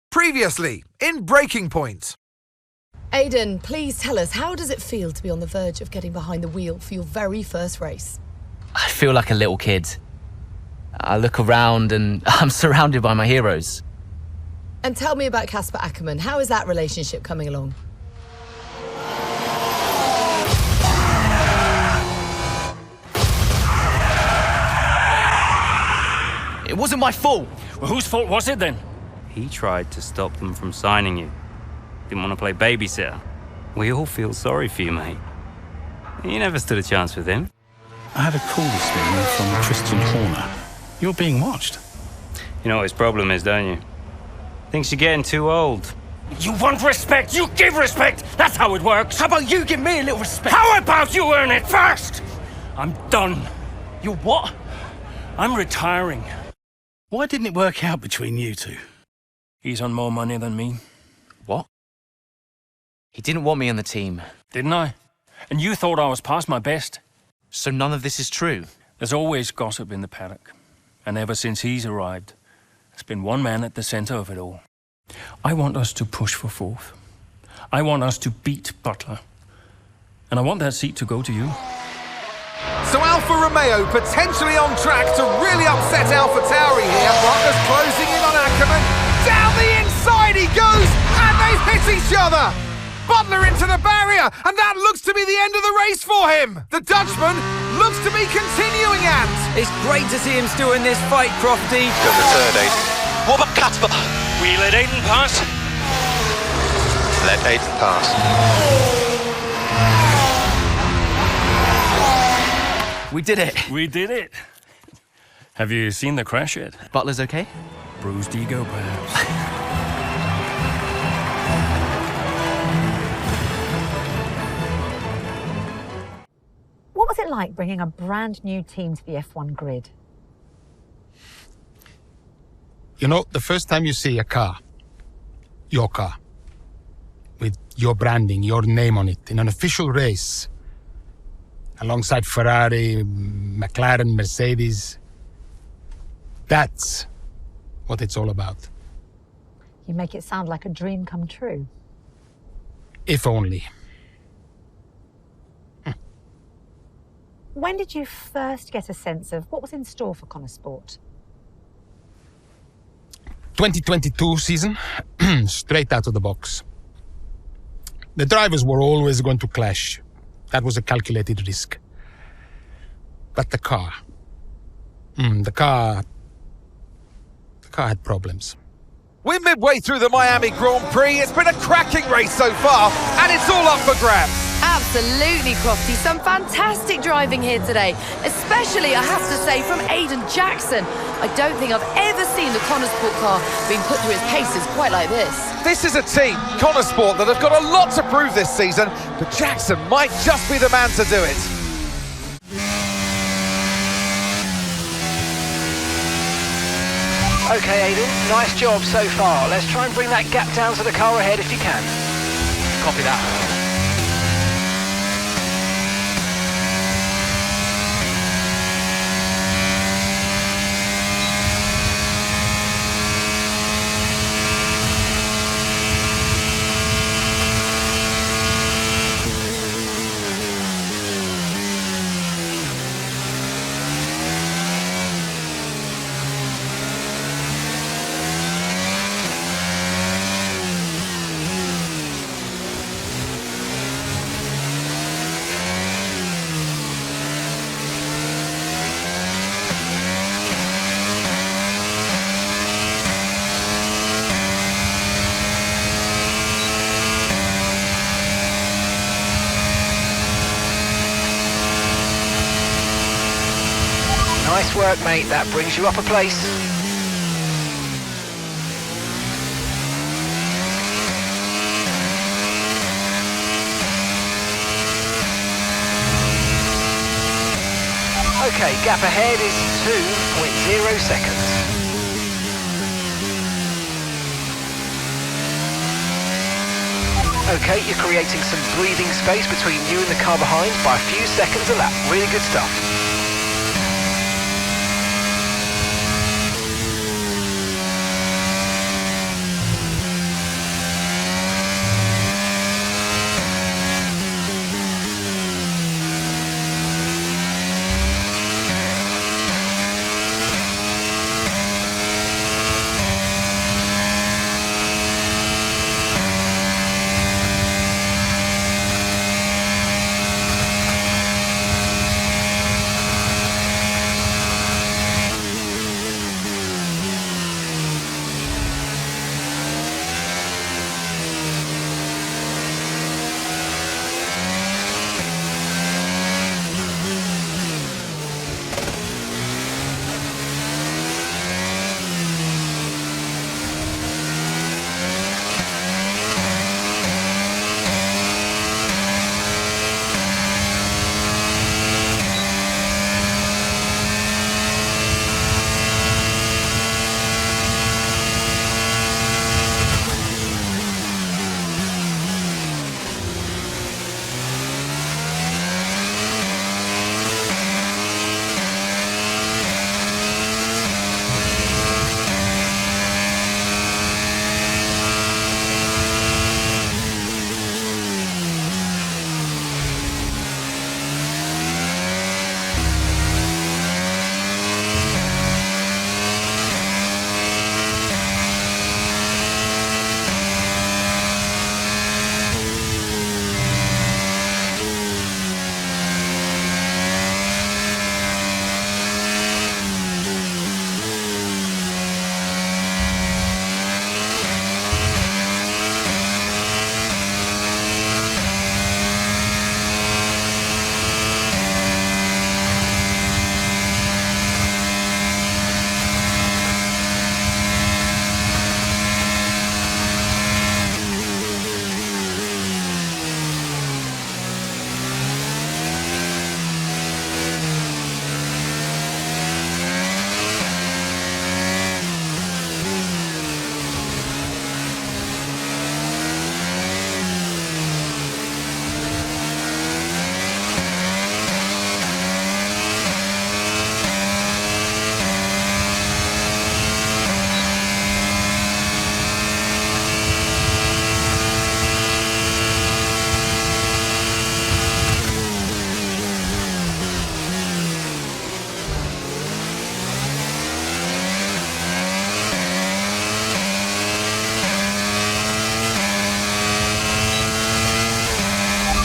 Previously, in Breaking Point. Aiden, please tell us, how does it feel to be on the verge of getting behind the wheel for your very first race? I feel like a little kid. I look around and I'm surrounded by my heroes. And tell me about Casper Ackerman. How is that relationship coming along? It wasn't my fault. Well, whose fault was it then? He tried to stop them from signing you. Didn't want to play babysitter. We all feel sorry for you, mate. You never stood a chance with him. I had a call this morning from Christian Horner. You're being watched. You know what his problem is, don't you? Thinks you're getting too old. You want respect, you give respect! That's how it works! How about you give me a little respect? How about you earn it first? I'm done. You're what? I'm retiring. Why didn't it work out between you two? He's on more money than me. What? He didn't want me on the team. Didn't I? And you thought I was past my best? So none of this is true? There's always gossip in the paddock. And ever since he's arrived, there's been one man at the centre of it all. I want us to push for fourth. I want us to beat Butler. And I want that seat to go to you. So Alfa Romeo potentially on track to really upset AlphaTauri here. Butler's closing in on Ackerman. Down the inside he goes, and they've hit each other. Butler into the barrier, and that looks to be the end of the race for him. The Dutchman looks to be continuing and... It's great to see him still in this fight, Crofty. Got the third, Aiden. What about Casper? We let Aiden pass. Let Aiden pass. We did it. We did it. Have you seen the crash yet? Butler's okay? Bruised ego, perhaps. What was it like bringing a brand new team to the F1 grid? You know, the first time you see a car, your car, with your branding, your name on it, in an official race, alongside Ferrari, McLaren, Mercedes, that's what it's all about. You make it sound like a dream come true. If only. When did you first get a sense of what was in store for Konnersport? 2022 season, straight out of the box. The drivers were always going to clash. That was a calculated risk. But the car had problems. We're midway through the Miami Grand Prix. It's been a cracking race so far, and it's all up for grabs. Absolutely, Crofty. Some fantastic driving here today, especially, I have to say, from Aiden Jackson. I don't think I've ever seen the Konnersport car being put through its paces quite like this. This is a team, Konnersport, that have got a lot to prove this season, but Jackson might just be the man to do it. Okay, Aiden, nice job so far. Let's try and bring that gap down to the car ahead if you can. Copy that. Nice work, mate. That brings you up a place. Okay, gap ahead is 2.0 seconds. Okay, you're creating some breathing space between you and the car behind by a few seconds a lap. Really good stuff.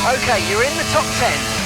Okay, you're in the top 10.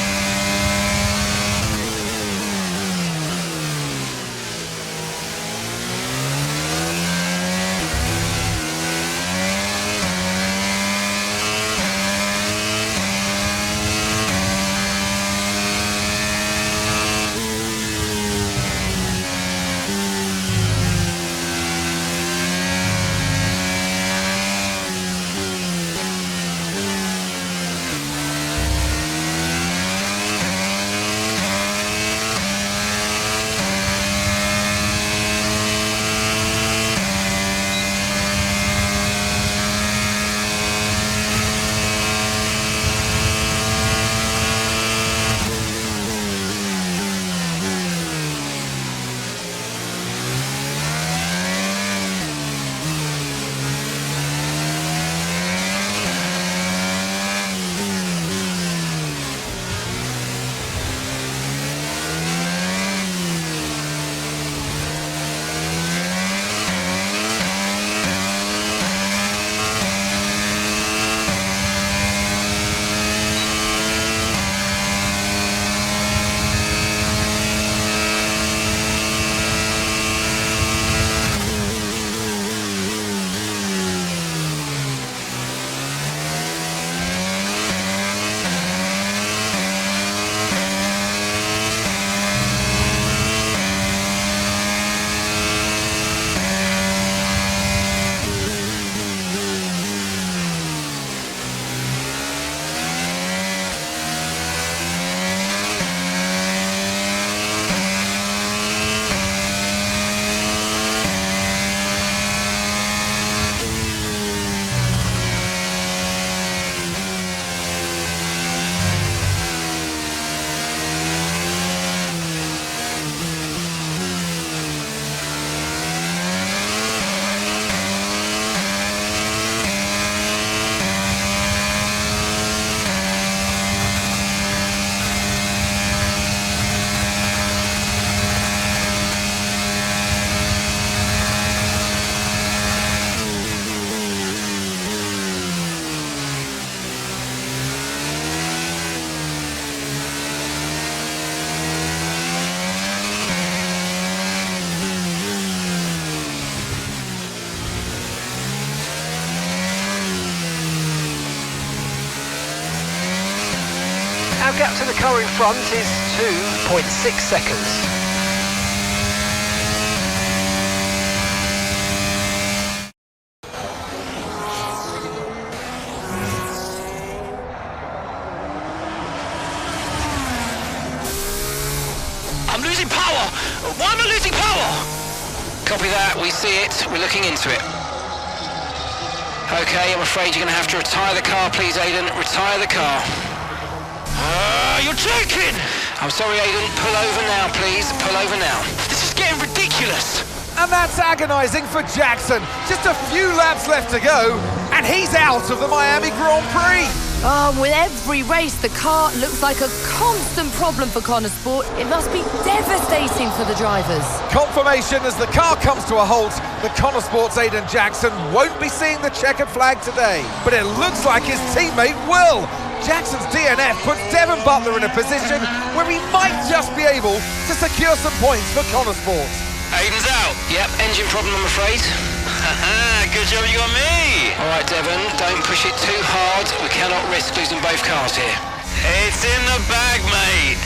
Our gap to the car in front is 2.6 seconds. I'm losing power! Why am I losing power? Copy that, we see it, we're looking into it. Okay, I'm afraid you're going to have to retire the car, please, Aiden. Retire the car. You're joking! I'm sorry, Aiden. Pull over now, please. Pull over now. This is getting ridiculous. And that's agonising for Jackson. Just a few laps left to go, and he's out of the Miami Grand Prix. With every race, the car looks like a constant problem for Konnersport. It must be devastating for the drivers. Confirmation as the car comes to a halt, the Konnersport's Aiden Jackson won't be seeing the checkered flag today, but it looks like his teammate will. Jackson's DNF puts Devon Butler in a position where he might just be able to secure some points for Konnersport. Aiden's out. Yep, engine problem, I'm afraid. Good job you got me! All right, Devon, don't push it too hard. We cannot risk losing both cars here. It's in the bag, mate.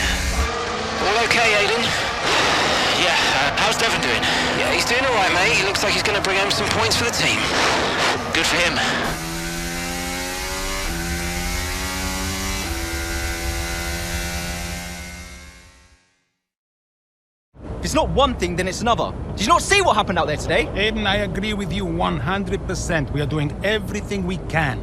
All okay, Aiden? Yeah, how's Devon doing? Yeah, he's doing all right, mate. He looks like he's going to bring home some points for the team. Good for him. If it's not one thing, then it's another. Did you not see what happened out there today? Aiden, I agree with you 100%. We are doing everything we can.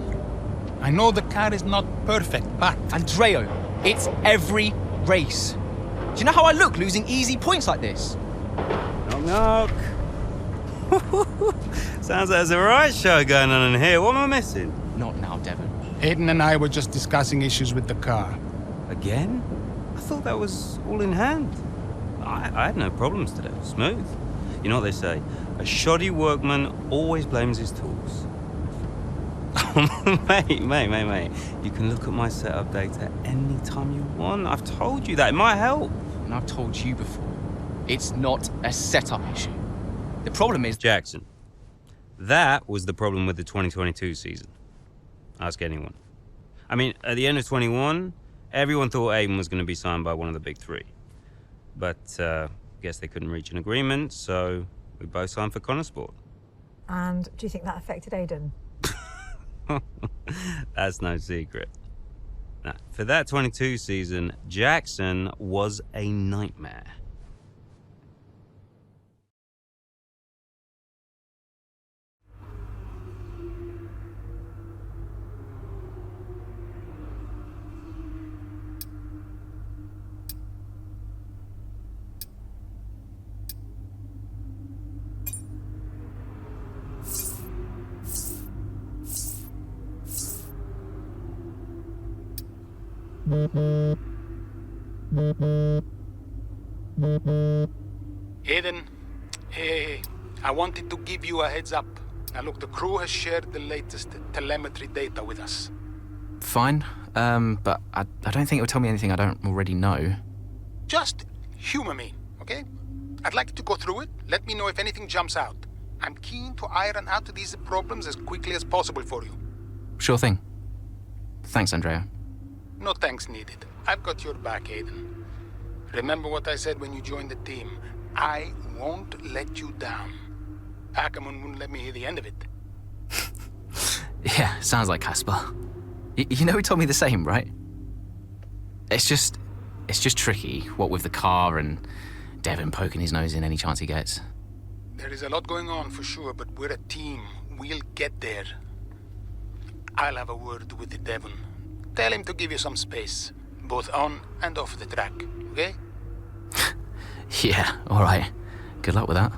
I know the car is not perfect, but... Andreo, it's every race. Do you know how I look losing easy points like this? Knock, knock. Sounds like there's a right show going on in here. What am I missing? Not now, Devon. Aiden and I were just discussing issues with the car. Again? I thought that was all in hand. I had no problems today. Smooth. You know what they say? A shoddy workman always blames his tools. Mate. You can look at my setup data any time you want. I've told you that. It might help. And I've told you before, it's not a setup issue. The problem is... Jackson, that was the problem with the 2022 season. Ask anyone. I mean, at the end of 21, everyone thought Aiden was going to be signed by one of the big three. But, guess they couldn't reach an agreement, so we both signed for Konnersport. And do you think that affected Aiden? That's no secret. Now, for that 22 season, Jackson was a nightmare. Aiden, hey, I wanted to give you a heads up. Now look, the crew has shared the latest telemetry data with us. Fine, but I don't think it will tell me anything I don't already know. Just humor me, okay? I'd like you to go through it. Let me know if anything jumps out. I'm keen to iron out these problems as quickly as possible for you. Sure thing. Thanks, Andrea. No thanks needed. I've got your back, Aiden. Remember what I said when you joined the team. I won't let you down. Ackerman wouldn't let me hear the end of it. Yeah, sounds like Casper. You know he told me the same, right? It's just tricky, what with the car and Devon poking his nose in any chance he gets. There is a lot going on for sure, but we're a team. We'll get there. I'll have a word with Devon. Tell him to give you some space, both on and off the track, okay? Yeah, all right. Good luck with that.